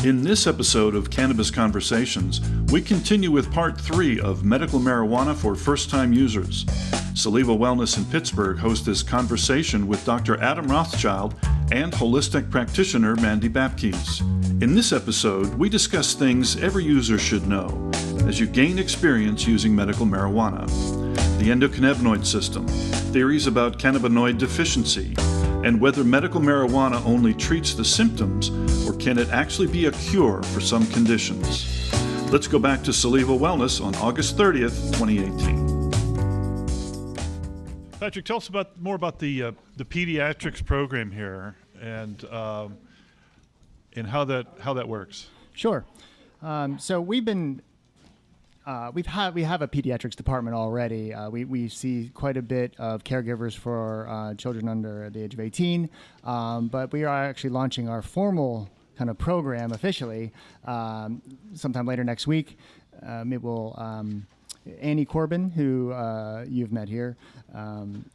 In this episode of Cannabis Conversations, we continue with part 3 of medical marijuana for first-time users. Solevo Wellness in Pittsburgh hosts this conversation with Dr. Adam Rothschild and holistic practitioner Mandi Babkes. In this episode, we discuss things every user should know as you gain experience using medical marijuana. The endocannabinoid system, theories about cannabinoid deficiency, and whether medical marijuana only treats the symptoms or can it actually be a cure for some conditions. Let's go back to Solevo Wellness on August 30th, 2018. Patrick, tell us more about the Pediatrics Program here and how that works. Sure. So we have a pediatrics department already. We see quite a bit of caregivers for children under the age of 18, but we are actually launching our formal kind of program officially sometime later next week. It will Annie Corbin, who you've met here,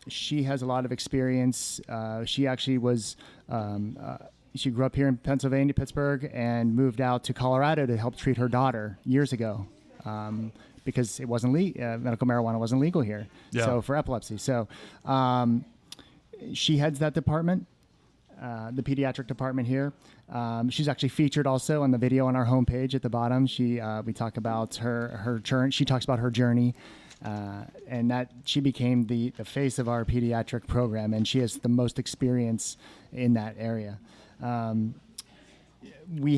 she has a lot of experience. She actually was she grew up here in Pennsylvania, Pittsburgh, and moved out to Colorado to help treat her daughter years ago. Because it wasn't medical marijuana wasn't legal here, so for epilepsy. So she heads that department, the pediatric department here. She's actually featured also on the video on our homepage at the bottom. We talk about her journey. She talks about her journey, and that she became the face of our pediatric program, and she has the most experience in that area. We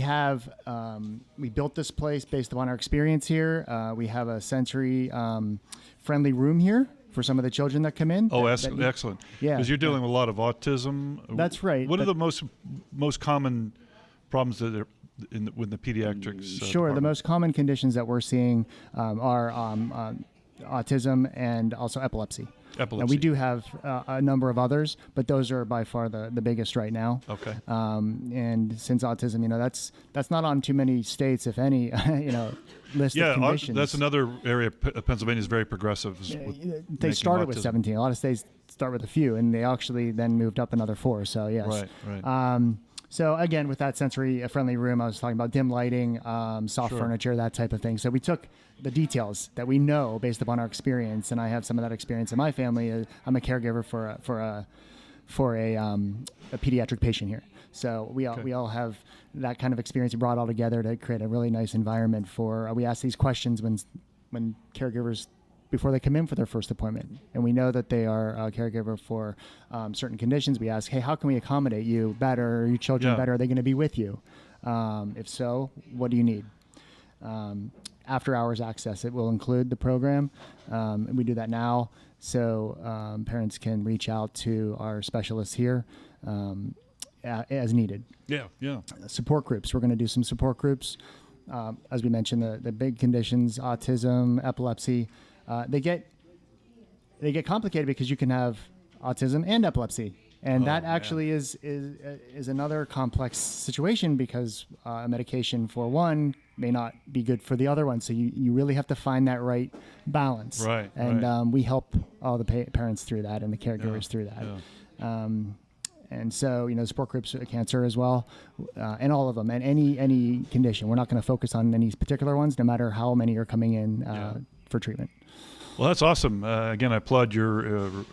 built this place based upon our experience here. We have a sensory friendly room here for some of the children that come in. Oh, excellent. Yeah. Because you're dealing with a lot of autism. That's right. What are the most common problems that are with the pediatrics? Sure. Department? The most common conditions that we're seeing are autism and also epilepsy. And we do have a number of others, but those are by far the biggest right now. Okay. And since autism, that's not on too many states, if any, list of conditions. That's another area. Pennsylvania is very progressive. They started with 17. A lot of states start with a few, and they actually then moved up another 4. So yes. Right. So again, with that sensory-friendly room, I was talking about dim lighting, soft furniture, that type of thing. So we took the details that we know based upon our experience, and I have some of that experience in my family. I'm a caregiver for a pediatric patient here. So we all have that kind of experience. We brought it all together to create a really nice environment for. We ask these questions when caregivers, before they come in for their first appointment, and we know that they are a caregiver for certain conditions. We ask, hey, how can we accommodate you better? Are your children better? Are they going to be with you? If so, what do you need? After hours access, it will include the program. And we do that now, so parents can reach out to our specialists here as needed. Yeah. Support groups. We're going to do some support groups. As we mentioned, the big conditions, autism, epilepsy. They get complicated because you can have autism and epilepsy, and that actually is another complex situation because a medication for one may not be good for the other one. So you really have to find that right balance. Right. And we help all the parents through that and the caregivers through that. Yeah. And so, support groups, cancer as well, and all of them, and any condition. We're not going to focus on any particular ones, no matter how many are coming in for treatment. Well, that's awesome. Again, I applaud your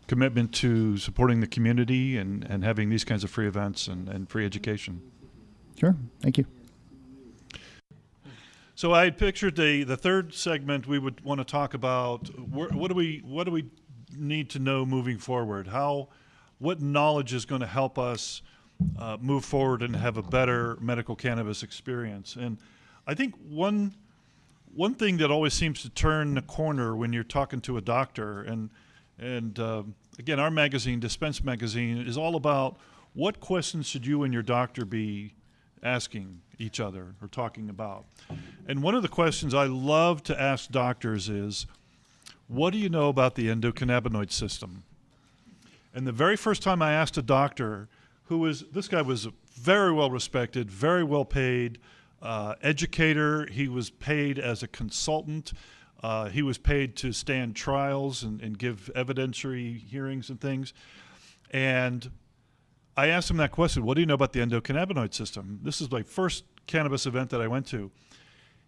commitment to supporting the community and having these kinds of free events and free education. Sure. Thank you. So I had pictured the third segment. We would want to talk about what do we need to know moving forward? What knowledge is going to help us move forward and have a better medical cannabis experience? And I think one thing that always seems to turn the corner when you're talking to a doctor, and again, our magazine, Dispense Magazine, is all about what questions should you and your doctor be asking each other or talking about. And one of the questions I love to ask doctors is, what do you know about the endocannabinoid system? And the very first time I asked a doctor, this guy was very well respected, very well paid, educator. He was paid as a consultant. He was paid to stand trials and give evidentiary hearings and things. And I asked him that question. What do you know about the endocannabinoid system? This is my first cannabis event that I went to.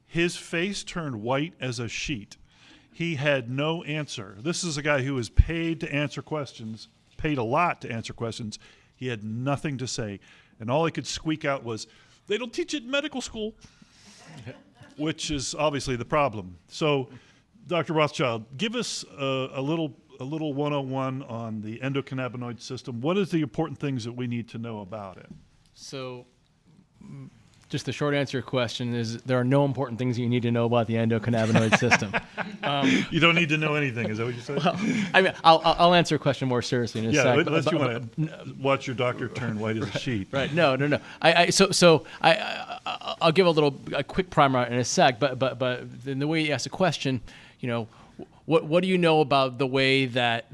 His face turned white as a sheet. He had no answer. This is a guy who was paid to answer questions, paid a lot to answer questions. He had nothing to say. And all he could squeak out was, "They don't teach it in medical school," which is obviously the problem. So, Dr. Rothschild, give us a little 101 on the endocannabinoid system. What is the important things that we need to know about it? So, just the short answer to your question is there are no important things you need to know about the endocannabinoid system. You don't need to know anything. Is that what you said? Well, I mean, I'll answer a question more seriously in a sec. Unless you want to watch your doctor turn white as a sheet. Right. No. I'll give a quick primer in a sec. But in the way you ask the question, what do you know about the way that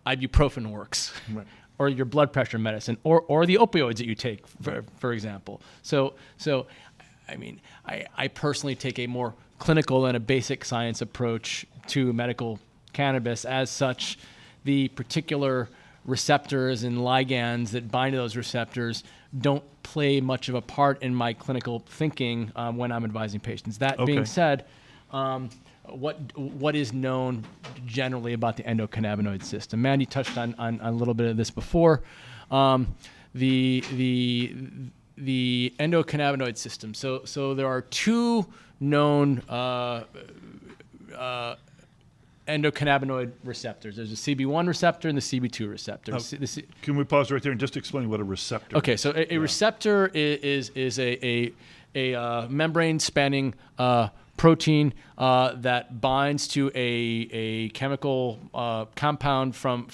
ibuprofen works? Right. Or your blood pressure medicine, or the opioids that you take, for example. So I mean, I personally take a more clinical and a basic science approach to medical cannabis. As such, the particular receptors and ligands that bind to those receptors don't play much of a part in my clinical thinking when I'm advising patients. That being said, what is known generally about the endocannabinoid system? Mandi touched on a little bit of this before. The endocannabinoid system. So there are two known endocannabinoid receptors. There's a CB1 receptor and the CB2 receptor. Can we pause right there and just explain what a receptor is? Okay, so a receptor is a membrane spanning protein that binds to a chemical compound from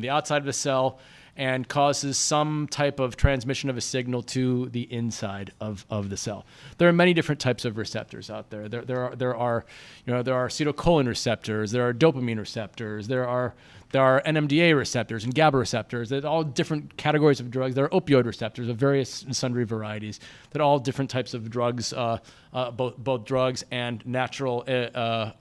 the outside of the cell and causes some type of transmission of a signal to the inside of the cell. There are many different types of receptors out there. There are acetylcholine receptors, there are dopamine receptors, there are NMDA receptors and GABA receptors. There's all different categories of drugs. There are opioid receptors of various and sundry varieties. That all different types of drugs, both drugs and natural endogenous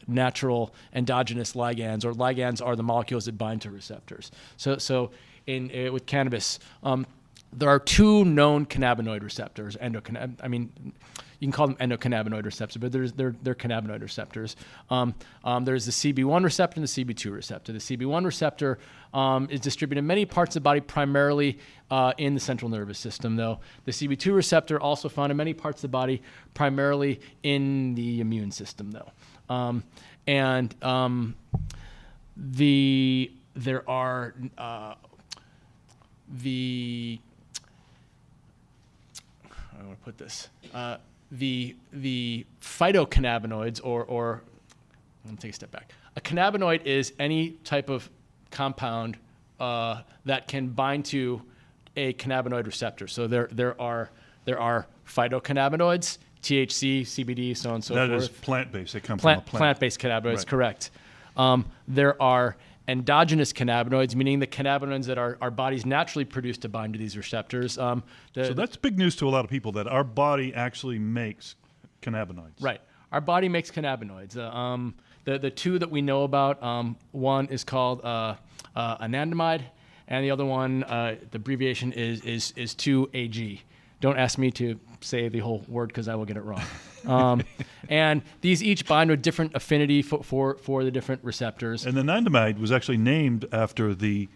ligands, or ligands are the molecules that bind to receptors. So with cannabis, there are two known cannabinoid receptors. You can call them endocannabinoid receptors, but they're cannabinoid receptors. There's the CB1 receptor and the CB2 receptor. The CB1 receptor is distributed in many parts of the body, primarily in the central nervous system, though. The CB2 receptor also found in many parts of the body, primarily in the immune system, though. There are how do I put this? The phytocannabinoids, or let me take a step back. A cannabinoid is any type of compound that can bind to a cannabinoid receptor. So there are phytocannabinoids, THC, CBD, so on and so forth. That is plant-based. They come from a plant. Plant-based cannabinoids, Right. Correct. There are endogenous cannabinoids, meaning the cannabinoids that our bodies naturally produce to bind to these receptors. So that's big news to a lot of people, that our body actually makes cannabinoids. Right. Our body makes cannabinoids. The two that we know about, one is called anandamide, and the other one, the abbreviation is 2-AG. Don't ask me to say the whole word because I will get it wrong. And these each bind with different affinity for the different receptors. And the anandamide was actually named after the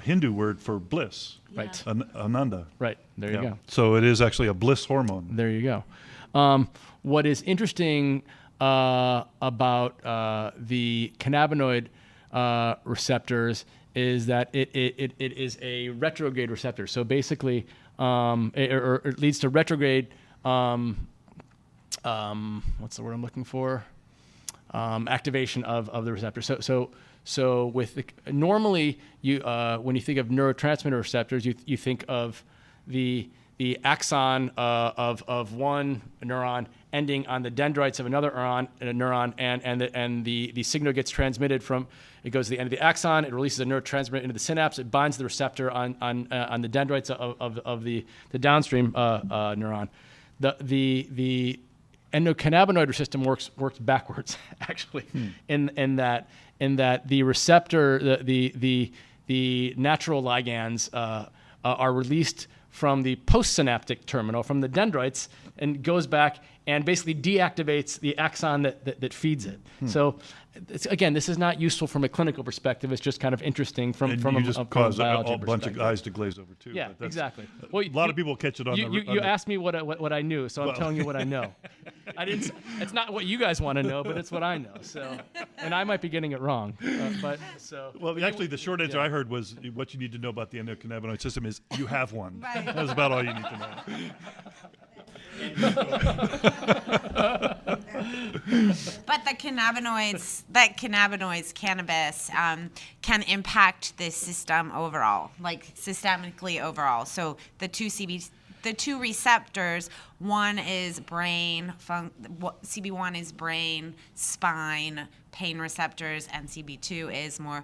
Hindu word for bliss. Yeah. Right. Ananda. Right. There you go. So it is actually a bliss hormone. There you go. What is interesting about the cannabinoid receptors is that it is a retrograde receptor. So basically, it leads to retrograde. What's the word I'm looking for? Activation of the receptor. So with normally when you think of neurotransmitter receptors, you think of the axon of one neuron ending on the dendrites of another neuron, and the signal gets transmitted from. It goes to the end of the axon. It releases a neurotransmitter into the synapse. It binds the receptor on the dendrites of the downstream neuron. The endocannabinoid system works backwards, actually, in that the receptor, the natural ligands are released from the postsynaptic terminal, from the dendrites, and goes back and basically deactivates the axon that feeds it. So, again, this is not useful from a clinical perspective. It's just kind of interesting from And a you just from cause a biology bunch of perspective. eyes to glaze over too. Yeah, but that's- exactly. A Well, lot of people catch it on You asked me what I knew, so I'm telling you what I know. I didn't. It's not what you guys want to know, but it's what I know. So, and I might be getting it wrong. Well, actually, the short answer I heard was what you need to know about the endocannabinoid system is you have one. Right. That's about all you need to know. But the cannabinoids, cannabis, can impact the system overall, like systemically overall. So the two receptors, one is brain, CB1 is brain, spine, pain receptors, and CB2 is more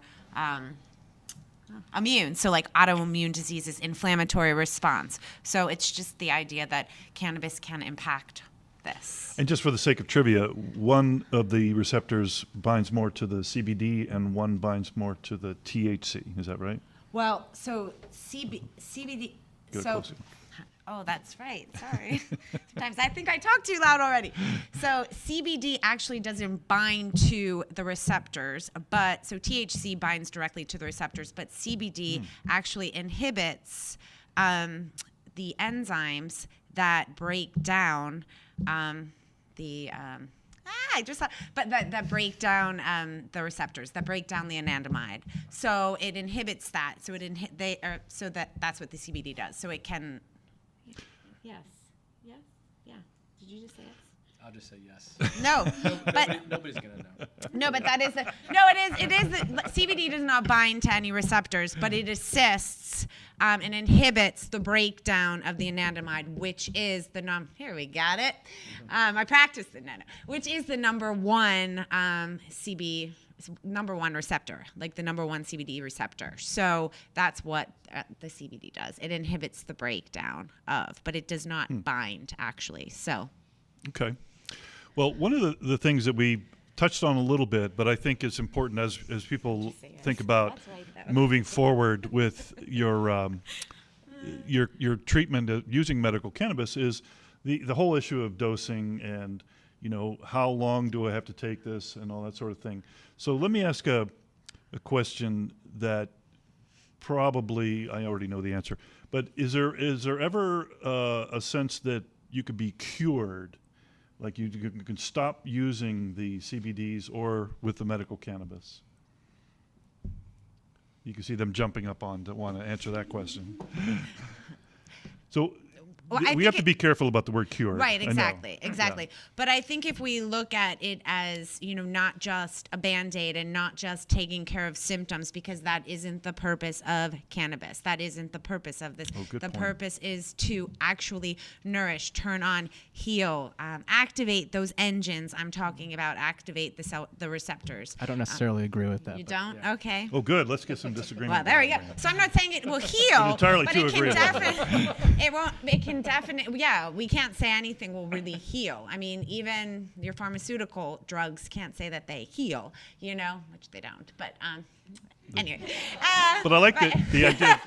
immune. So like autoimmune diseases, inflammatory response. So it's just the idea that cannabis can impact this. And just for the sake of trivia, one of the receptors binds more to the CBD and one binds more to the THC. Is that right? Well, so CBD. Go So, closer. oh, that's right. Sorry. Sometimes I think I talk too loud already. So CBD actually doesn't bind to the receptors, but so THC binds directly to the receptors, but CBD actually inhibits the enzymes that break down that break down the receptors, that break down the anandamide. So it inhibits that. So that's what the CBD does. So it can. Yes. Yeah. Did you just say yes? I'll just say yes. No, but Nobody's gonna know. no, but that is it is CBD does not bind to any receptors, but it assists and inhibits the breakdown of the anandamide, which is here we got it. I practiced it, which is the number one number one receptor, like the number one CBD receptor. So that's what the CBD does. It inhibits the breakdown of, but it does not bind actually. So. Okay. Well, one of the things that we touched on a little bit, but I think it's important as people think about That's right, though. moving forward with your treatment using medical cannabis is the whole issue of dosing and how long do I have to take this and all that sort of thing. So let me ask a question that probably I already know the answer, but is there ever a sense that you could be cured? Like you can stop using the CBDs or with the medical cannabis? You can see them jumping up on to want to answer that question. So Well, I we think have to be careful about the word cure. Right, I know. exactly. Yeah. But I think if we look at it as, not just a Band-Aid and not just taking care of symptoms, because that isn't the purpose of cannabis. That isn't the purpose of this. Good The point. purpose is to actually nourish, turn on, heal, activate those engines. I'm talking about activate the receptors. I don't necessarily agree with that. You but don't? yeah. Okay. Oh, good. Let's get some disagreement. Well, there we go. So I'm not saying it will heal, entirely but too it can agreeable. definitely. It can definitely. Yeah, we can't say anything will really heal. I mean, even your pharmaceutical drugs can't say that they heal. Which they don't. But anyway. But I like the idea.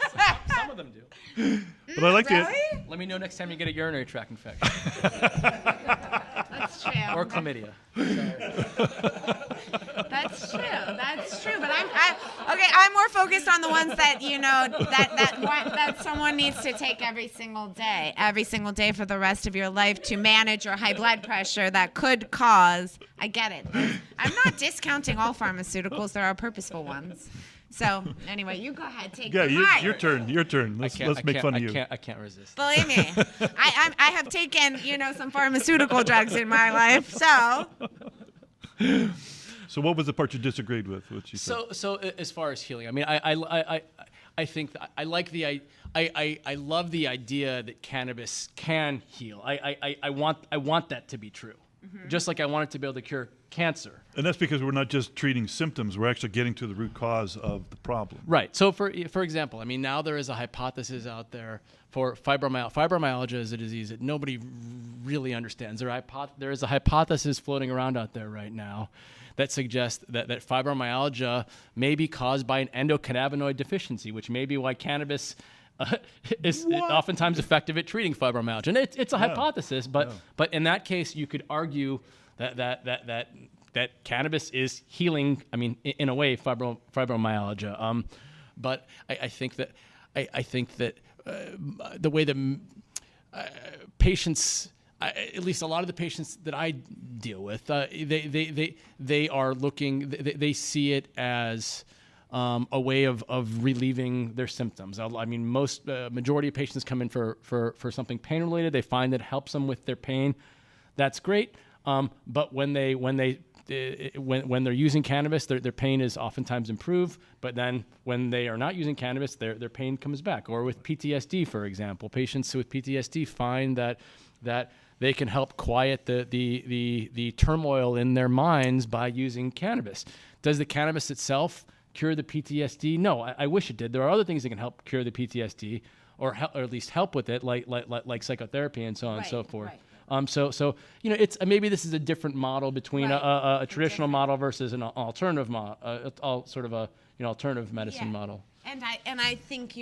Some of them do. But I like the. Really? Let me know next time you get a urinary tract infection That's true. or chlamydia. That's true. But I'm more focused on the ones that that someone needs to take every single day for the rest of your life to manage your high blood pressure that could cause. I get it. I'm not discounting all pharmaceuticals. There are purposeful ones. So anyway, you go ahead, take Yeah, mine. your turn. Let's make fun of you. I can't resist. Believe me, I have taken some pharmaceutical drugs in my life. So So what was the part you disagreed with? What she said? So as far as healing, I mean, I think that I like I love the idea that cannabis can heal. I want that to be true, just like I want it to be able to cure cancer. And that's because we're not just treating symptoms; we're actually getting to the root cause of the problem. Right. So for example, I mean, now there is a hypothesis out there for fibromyalgia. Fibromyalgia is a disease that nobody really understands. There is a hypothesis floating around out there right now that suggests that fibromyalgia may be caused by an endocannabinoid deficiency, which may be why cannabis is oftentimes effective at treating fibromyalgia. And it's a hypothesis, but in that case, you could argue that cannabis is healing. I mean, in a way, fibromyalgia. But I think that the way the patients, at least a lot of the patients that I deal with, they are looking. They see it as a way of relieving their symptoms. I mean, majority of patients come in for something pain related. They find that it helps them with their pain. That's great. But when they're using cannabis, their pain is oftentimes improved. But then when they are not using cannabis, their pain comes back. Or with PTSD, for example, patients with PTSD find that they can help quiet the turmoil in their minds by using cannabis. Does the cannabis itself cure the PTSD? No, I wish it did. There are other things that can help cure the PTSD, or at least help with it, like psychotherapy and so on and so forth. Right. So it's maybe this is a different model between a traditional model versus an alternative model, sort of a alternative medicine model. And I think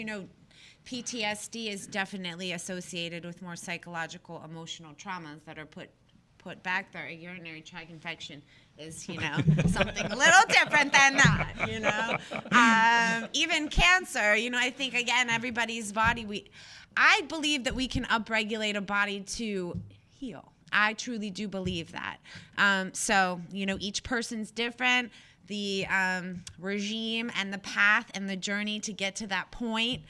PTSD is definitely associated with more psychological, emotional traumas that are put back there. A urinary tract infection is, something a little different than that, Even cancer, I think, again, everybody's body, I believe that we can upregulate a body to heal. I truly do believe that. So, each person's different. The regime and the path and the journey to get to that point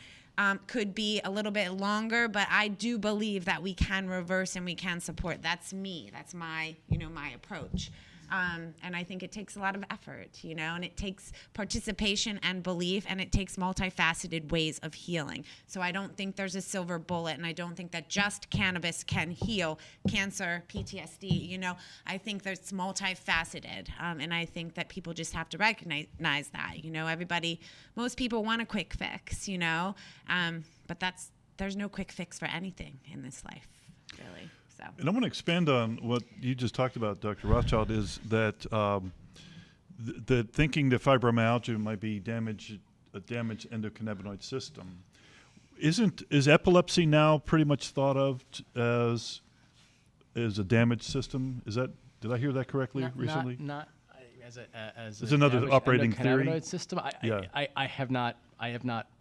could be a little bit longer, but I do believe that we can reverse and we can support. That's me. That's my, my approach. And I think it takes a lot of effort, and it takes participation and belief, and it takes multifaceted ways of healing. So I don't think there's a silver bullet, and I don't think that just cannabis can heal cancer, PTSD. I think there's multifaceted, and I think that people just have to recognize that. Most people want a quick fix, but there's no quick fix for anything in this life, really. So. And I want to expand on what you just talked about, Dr. Rothschild, is that that thinking that fibromyalgia might be a damaged endocannabinoid system. Is epilepsy now pretty much thought of as a damaged system? Did I hear that correctly recently? Not as it's another operating theory system. I have not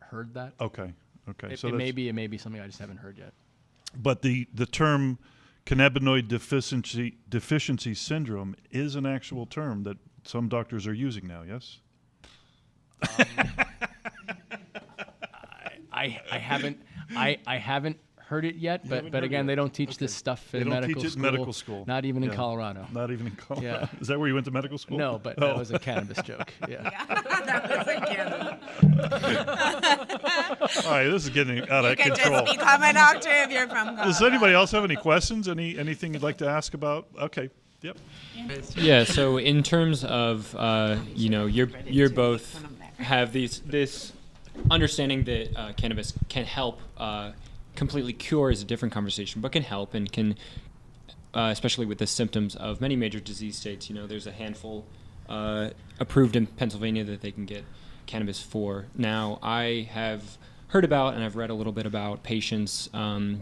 heard that. Okay. So it may be something I just haven't heard yet. But the term cannabinoid deficiency syndrome is an actual term that some doctors are using now, yes? I haven't heard it yet, but again, they don't teach this stuff in medical school. Not even in Colorado. Not even in Colorado. Yeah. Is that where you went to medical school? No, but that was a cannabis joke. Yeah. That was a cannabis. All right, this is getting out of control. You can just become a doctor if you're from Colorado. Does anybody else have any questions? Anything you'd like to ask about? Okay. Yep. Yeah. So in terms of you're both have this understanding that cannabis can help. Completely cure is a different conversation, but can help and can, especially with the symptoms of many major disease states. There's a handful approved in Pennsylvania that they can get cannabis for. Now, I have heard about and I've read a little bit about patients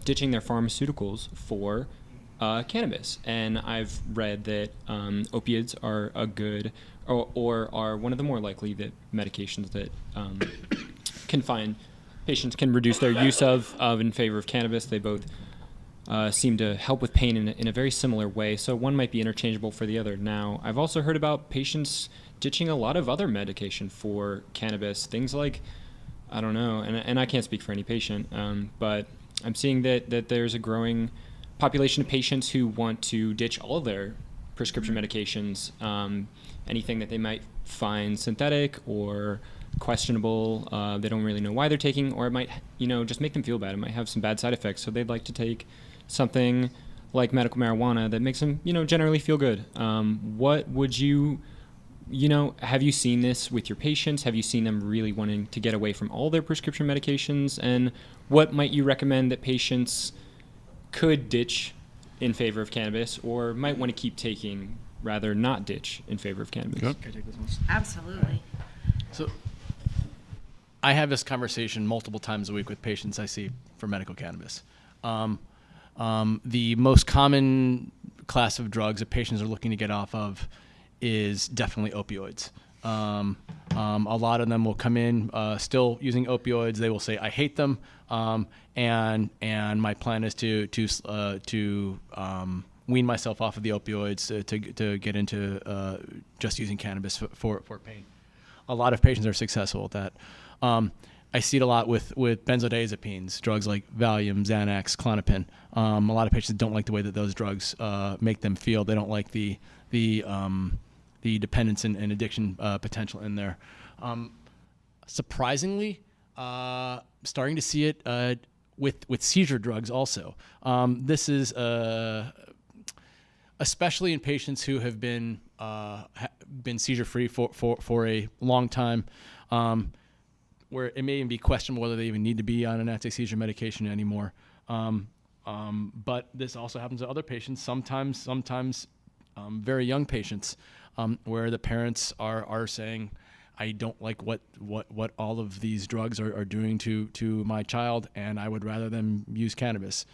ditching their pharmaceuticals for cannabis, and I've read that opiates are a good or are one of the more likely that medications that patients can reduce their use of in favor of cannabis. They both seem to help with pain in a very similar way, so one might be interchangeable for the other. Now, I've also heard about patients ditching a lot of other medication for cannabis, things like, I don't know, and I can't speak for any patient, but I'm seeing that there's a growing population of patients who want to ditch all of their prescription medications, anything that they might find synthetic or questionable, they don't really know why they're taking, or it might, just make them feel bad. It might have some bad side effects, so they'd like to take something like medical marijuana that makes them, generally feel good. What would you have you seen this with your patients? Have you seen them really wanting to get away from all their prescription medications? And what might you recommend that patients could ditch in favor of cannabis, or might want to keep taking, rather not ditch in favor of cannabis? Good. Absolutely. So I have this conversation multiple times a week with patients I see for medical cannabis. The most common class of drugs that patients are looking to get off of is definitely opioids. A lot of them will come in still using opioids. They will say, "I hate them," and my plan is to wean myself off of the opioids to get into just using cannabis for pain. A lot of patients are successful with that. I see it a lot with benzodiazepines, drugs like Valium, Xanax, Klonopin. A lot of patients don't like the way that those drugs make them feel. They don't like the dependence and addiction potential in there. Surprisingly, starting to see it with seizure drugs also. This is especially in patients who have been seizure-free for a long time, where it may even be questionable whether they even need to be on an anti-seizure medication anymore. But this also happens to other patients, sometimes very young patients, where the parents are saying, "I don't like what all of these drugs are doing to my child, and I would rather them use cannabis."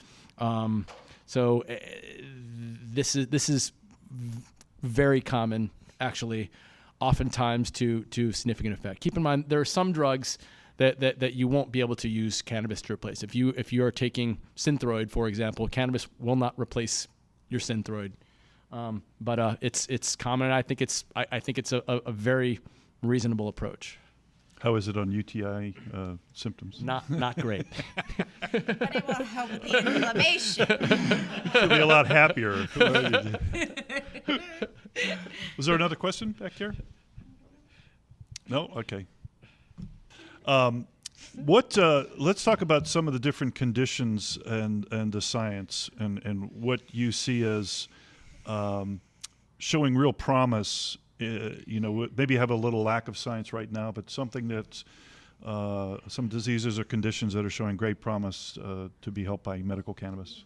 So this is very common, actually, oftentimes to significant effect. Keep in mind, there are some drugs that you won't be able to use cannabis to replace. If you are taking Synthroid, for example, cannabis will not replace your Synthroid. But it's common, and I think it's a very reasonable approach. How is it on UTI symptoms? Not great. But it will help with the inflammation. You'll be a lot happier. Was there another question back here? No? Okay. Let's talk about some of the different conditions and the science and what you see as showing real promise. Maybe have a little lack of science right now, but something that's some diseases or conditions that are showing great promise to be helped by medical cannabis.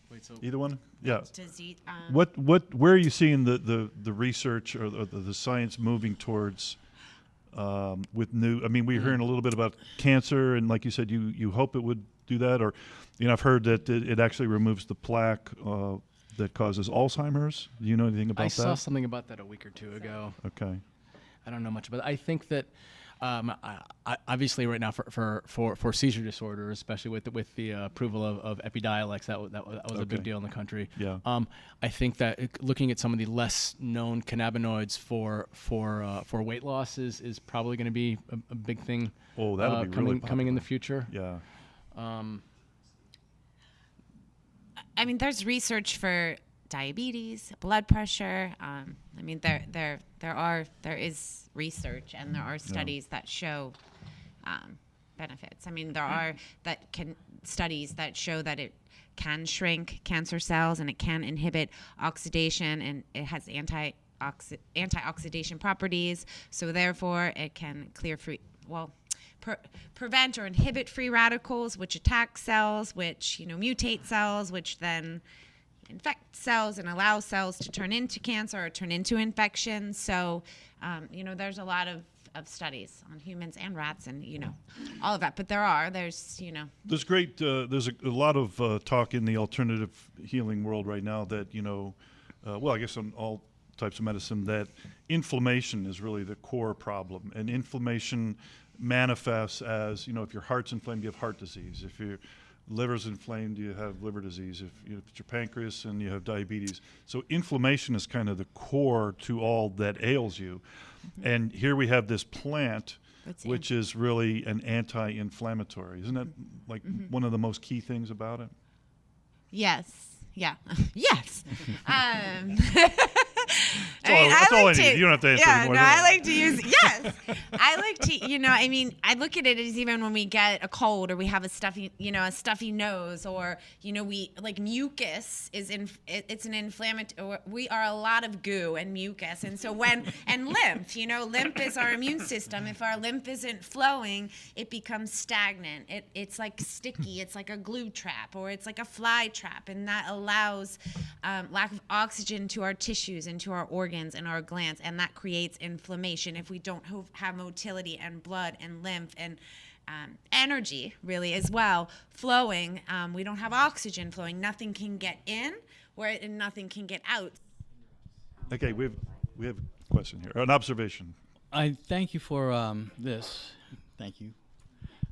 Wait, so Either one? Yeah. Disease, Where are you seeing the research or the science moving towards with new? I mean, we're hearing a little bit about cancer, and like you said, you hope it would do that, or I've heard that it actually removes the plaque that causes Alzheimer's. Do you know anything about that? I saw something about that a week or two ago. Okay. I don't know much about it. I think that obviously right now for seizure disorder, especially with the approval of Epidiolex, that was a big deal in the country. Yeah. I think that looking at some of the less known cannabinoids for weight loss is probably going to be a big thing. Oh, that'll be really coming in the future. Yeah. I mean, there's research for diabetes, blood pressure. There is research and there are studies that show benefits. I mean, there are studies that show that it can shrink cancer cells and it can inhibit oxidation, and it has antioxidation properties. So therefore, it can prevent or inhibit free radicals, which attack cells, which mutate cells, which then infect cells and allow cells to turn into cancer or turn into infections. So, there's a lot of studies on humans and rats and, all of that. But there's There's a lot of talk in the alternative healing world right now that, I guess on all types of medicine, that inflammation is really the core problem. And inflammation manifests as, if your heart's inflamed, you have heart disease. If your liver's inflamed, you have liver disease. If it's your pancreas, and you have diabetes. So inflammation is kind of the core to all that ails you. Mm-hmm. And here we have this plant, which is really an anti-inflammatory. Isn't that like one of the most key things about it? Yes. Yeah. Yes. That's all I need. You don't have to answer anymore. No, I like to use, yes. I like to, I look at it as even when we get a cold or we have a stuffy nose, or, we, like, mucus it's an inflammatory, we are a lot of goo and mucus. And so and lymph, lymph is our immune system. If our lymph isn't flowing, it becomes stagnant. It's like sticky. It's like a glue trap, or it's like a fly trap. And that allows lack of oxygen to our tissues and to our organs and our glands, and that creates inflammation. If we don't have motility and blood and lymph and energy, really, as well, flowing, we don't have oxygen flowing. Nothing can get in, and nothing can get out. Okay, we have a question here, an observation. I thank you for this. Thank you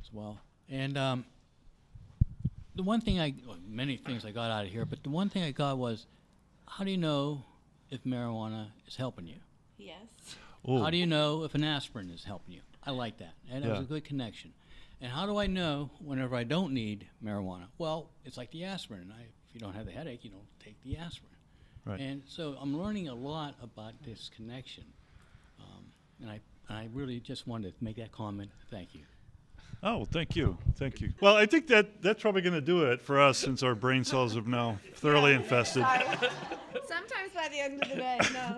as well. And the one thing many things I got out of here, but the one thing I got was, how do you know if marijuana is helping you? Yes. Oh, How do you know if an aspirin is helping you? I like that. And that was Yeah. a good connection. And how do I know whenever I don't need marijuana? Well, it's like the aspirin. If you don't have the headache, you don't take the aspirin. Right. And so I'm learning a lot about this connection. And I really just wanted to make that comment. Thank you. Oh, thank you. Thank you. Well, I think that's probably going to do it for us since our brain cells have now thoroughly infested. Sometimes by the end of the day, no.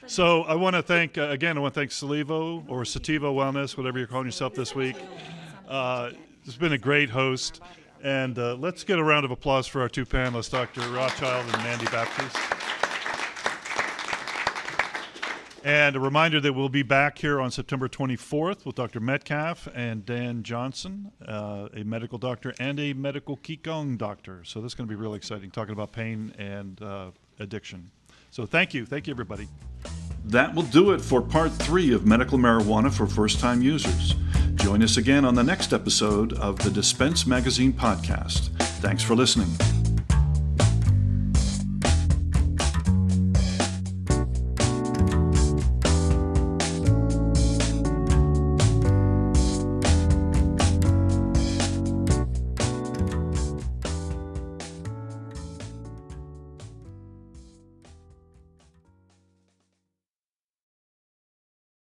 So I want to thank, again, I want to thank Solevo or Solevo Wellness, whatever you're calling yourself this week. It's been a great host. And let's get a round of applause for our two panelists, Dr. Rothschild and Mandi Babkes. And a reminder that we'll be back here on September 24th with Dr. Metcalf and Dan Johnson, a medical doctor and a medical Qigong doctor. So this is going to be really exciting, talking about pain and addiction. So thank you. Thank you, everybody. That will do it for part 3 of medical marijuana for first-time users. Join us again on the next episode of the Dispense Magazine podcast. Thanks for listening.